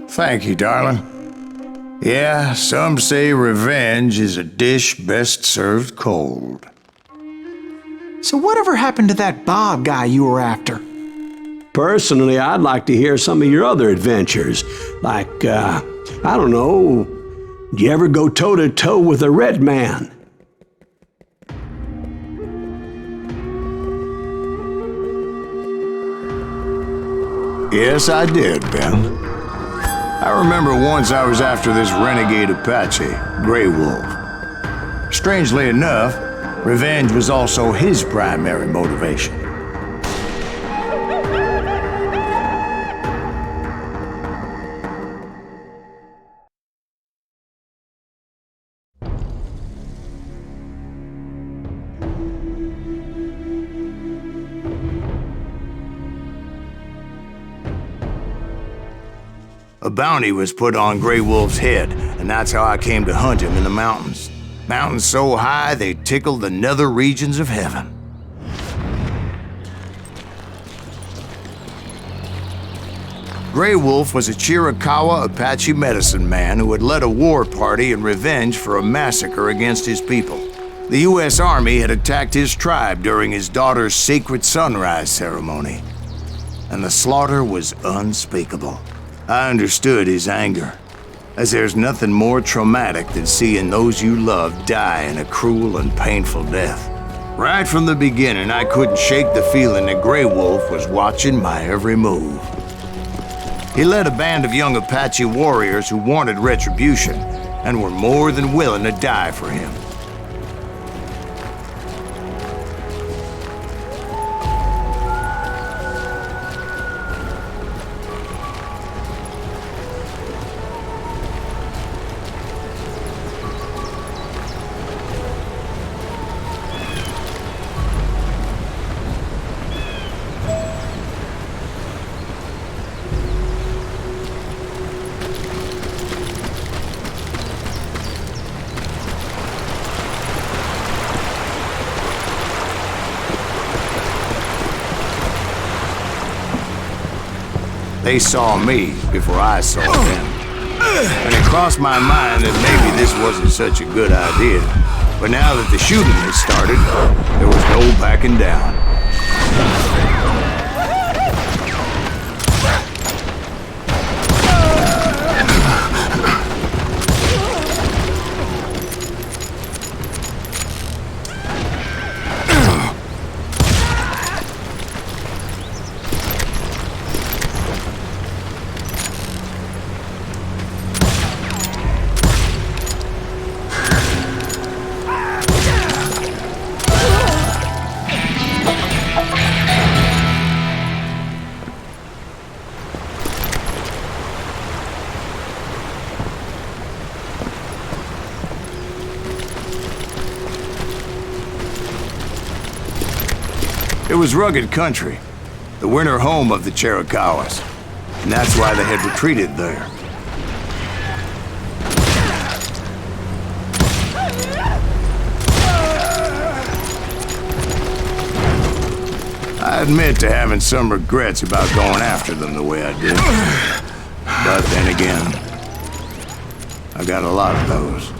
Thank you, darling. Yeah, some say revenge is a dish best served cold. So whatever happened to that Bob guy you were after? Personally, I'd like to hear some of your other adventures. Like, I don't know, did you ever go toe-to-toe with a red man? Yes, I did, Ben. I remember once I was after this renegade Apache, Grey Wolf. Strangely enough, revenge was also his primary motivation. A bounty was put on Grey Wolf's head, and that's how I came to hunt him in the mountains. Mountains so high they tickled the nether regions of heaven. Grey Wolf was a Chiricahua Apache medicine man who had led a war party in revenge for a massacre against his people. The U.S. Army had attacked his tribe during his daughter's sacred sunrise ceremony, and the slaughter was unspeakable. I understood his anger, as there's nothing more traumatic than seeing those you love die in a cruel and painful death. Right from the beginning, I couldn't shake the feeling that Grey Wolf was watching my every move. He led a band of young Apache warriors who wanted retribution and were more than willing to die for him. They saw me before I saw them. And it crossed my mind that maybe this wasn't such a good idea. But now that the shooting had started, there was no backing down. It was rugged country, the winter home of the Chiricahuas, and that's why they had retreated there. I admit to having some regrets about going after them the way I did. But then again, I got a lot of those.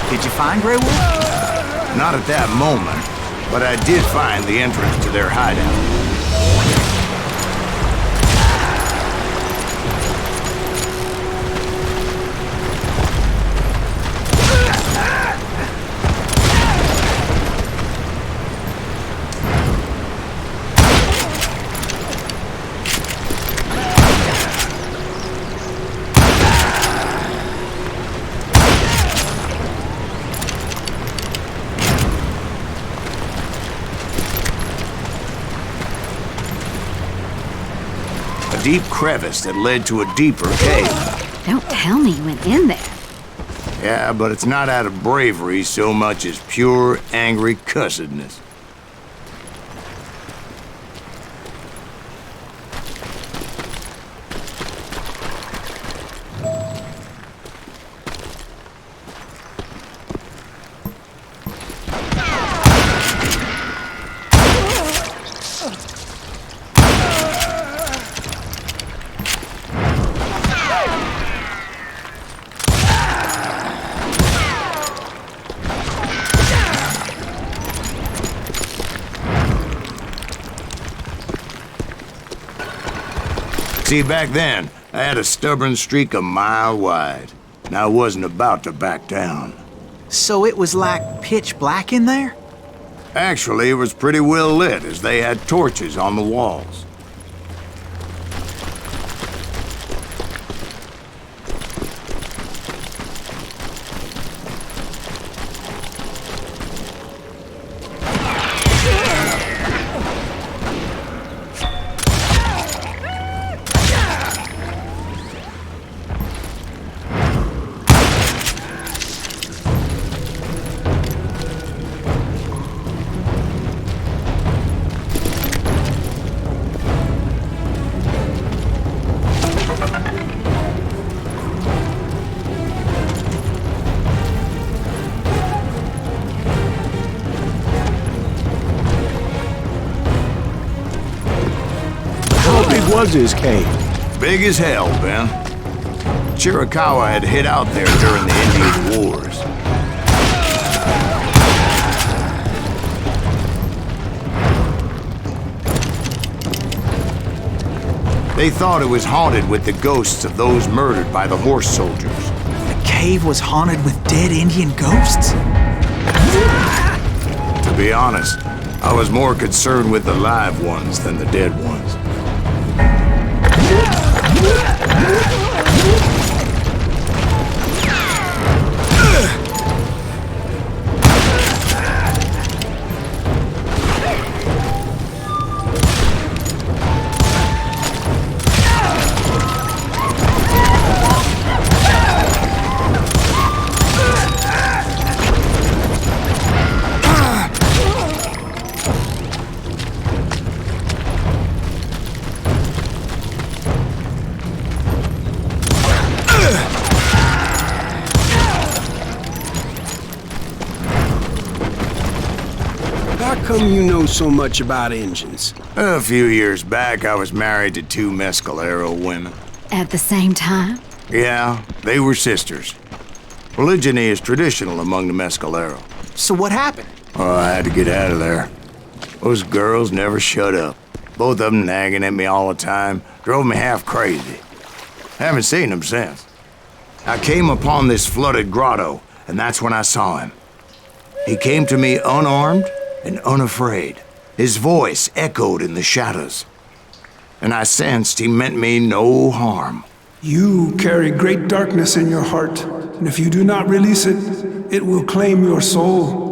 Did you find Grey Wolf? Not at that moment, but I did find the entrance to their hideout. deep crevice that led to a deeper cave. Don't tell me you went in there. Yeah, but it's not out of bravery so much as pure, angry cussedness. See, back then, I had a stubborn streak a mile wide, and I wasn't about to back down. So it was like pitch black in there? Actually, it was pretty well lit, as they had torches on the walls. Was his cave? Big as hell, Ben. Chiricahua had hid out there during the Indian Wars. They thought it was haunted with the ghosts of those murdered by the horse soldiers. The cave was haunted with dead Indian ghosts? To be honest, I was more concerned with the live ones than the dead ones. How come you know so much about engines? A few years back, I was married to two Mescalero women. At the same time? Yeah, they were sisters. Polygyny is traditional among the Mescalero. So what happened? Oh, I had to get out of there. Those girls never shut up. Both of them nagging at me all the time. Drove me half crazy. Haven't seen them since. I came upon this flooded grotto, and that's when I saw him. He came to me unarmed and unafraid. His voice echoed in the shadows. And I sensed he meant me no harm. You carry great darkness in your heart, and if you do not release it, it will claim your soul.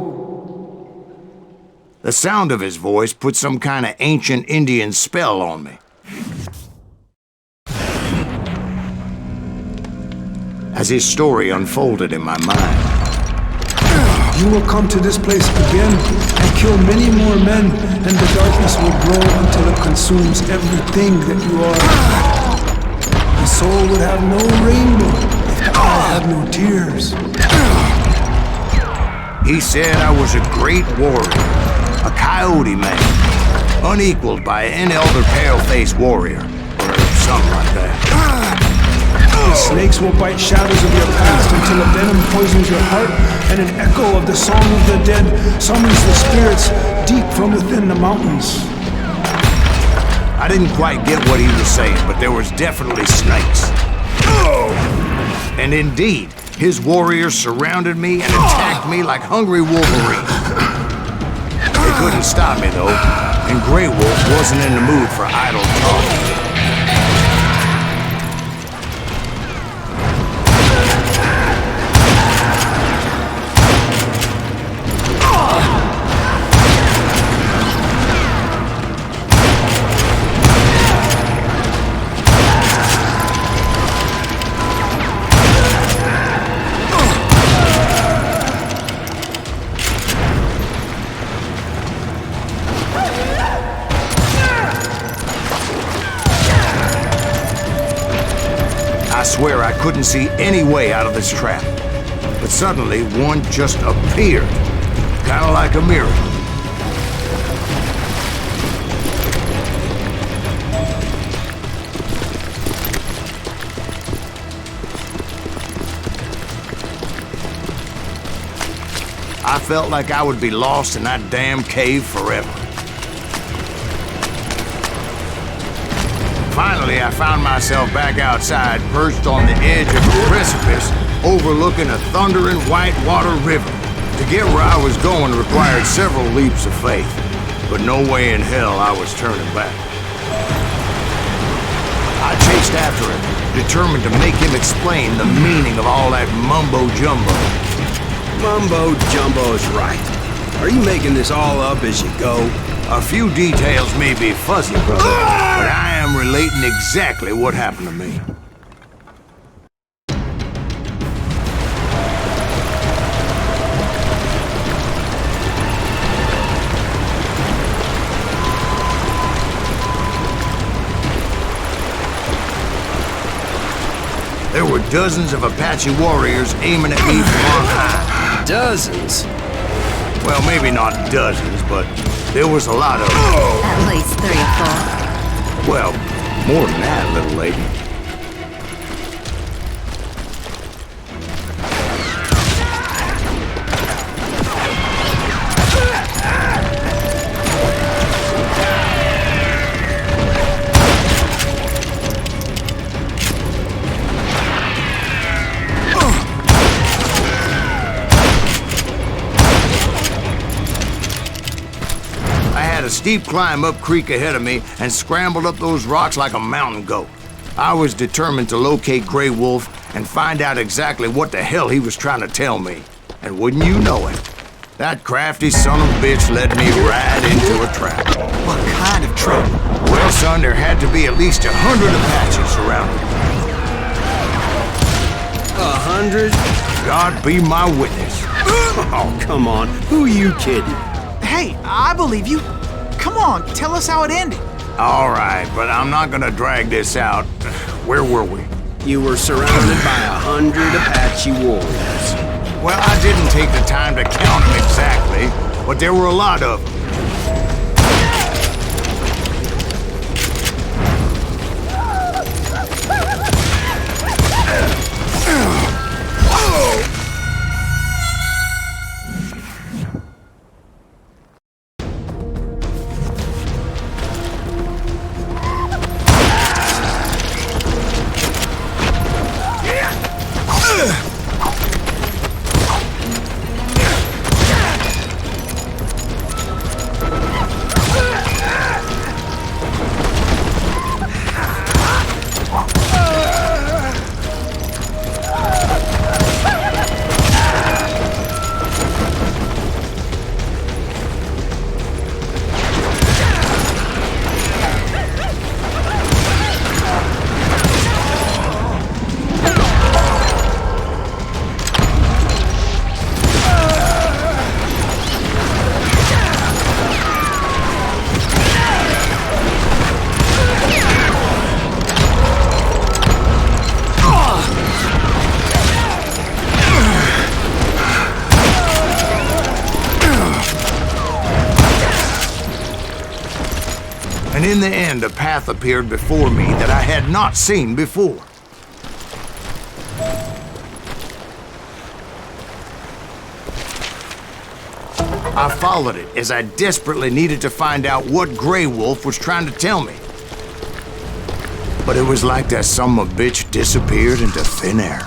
The sound of his voice put some kind of ancient Indian spell on me. As his story unfolded in my mind, You will come to this place again and kill many more men, and the darkness will grow until it consumes everything that you are. The soul would have no rainbow if the eye had no tears. he said I was a great warrior, a coyote man, unequaled by any other pale-faced warrior, or something like that. The snakes will bite shadows of your past until a venom poisons your heart, and an echo of the song of the dead summons the spirits deep from within the mountains. I didn't quite get what he was saying, but there was definitely snakes. And indeed, his warriors surrounded me and attacked me like hungry wolverines. They couldn't stop me, though, and Grey Wolf wasn't in the mood for idle talk. I swear I couldn't see any way out of this trap. But suddenly, one just appeared, kind of like a miracle. I felt like I would be lost in that damn cave forever. Finally, I found myself back outside, perched on the edge of a precipice, overlooking a thundering whitewater river. To get where I was going required several leaps of faith, but no way in hell I was turning back. I chased after him, determined to make him explain the meaning of all that mumbo-jumbo. Mumbo-jumbo's right. Are you making this all up as you go? A few details may be fuzzy, brother, but I am relating exactly what happened to me. There were dozens of Apache warriors aiming at me from on high. Dozens? Well, maybe not dozens, but there was a lot of them. At least 3 or 4. Well, more than that, little lady. A steep climb up creek ahead of me and scrambled up those rocks like a mountain goat. I was determined to locate Grey Wolf and find out exactly what the hell he was trying to tell me. And wouldn't you know it, that crafty son of a bitch led me right into a trap. What kind of trap? Well, son, there had to be at least 100 Apaches surrounded. 100? God be my witness. Oh, come on. Who are you kidding? Hey, I believe you. Come on, tell us how it ended. All right, but I'm not gonna drag this out. Where were we? You were surrounded by 100 Apache warriors. Well, I didn't take the time to count them exactly, but there were a lot of them. And in the end, a path appeared before me that I had not seen before. I followed it as I desperately needed to find out what Grey Wolf was trying to tell me. But it was like that son of a bitch disappeared into thin air.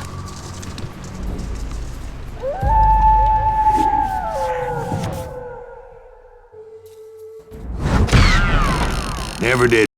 Never did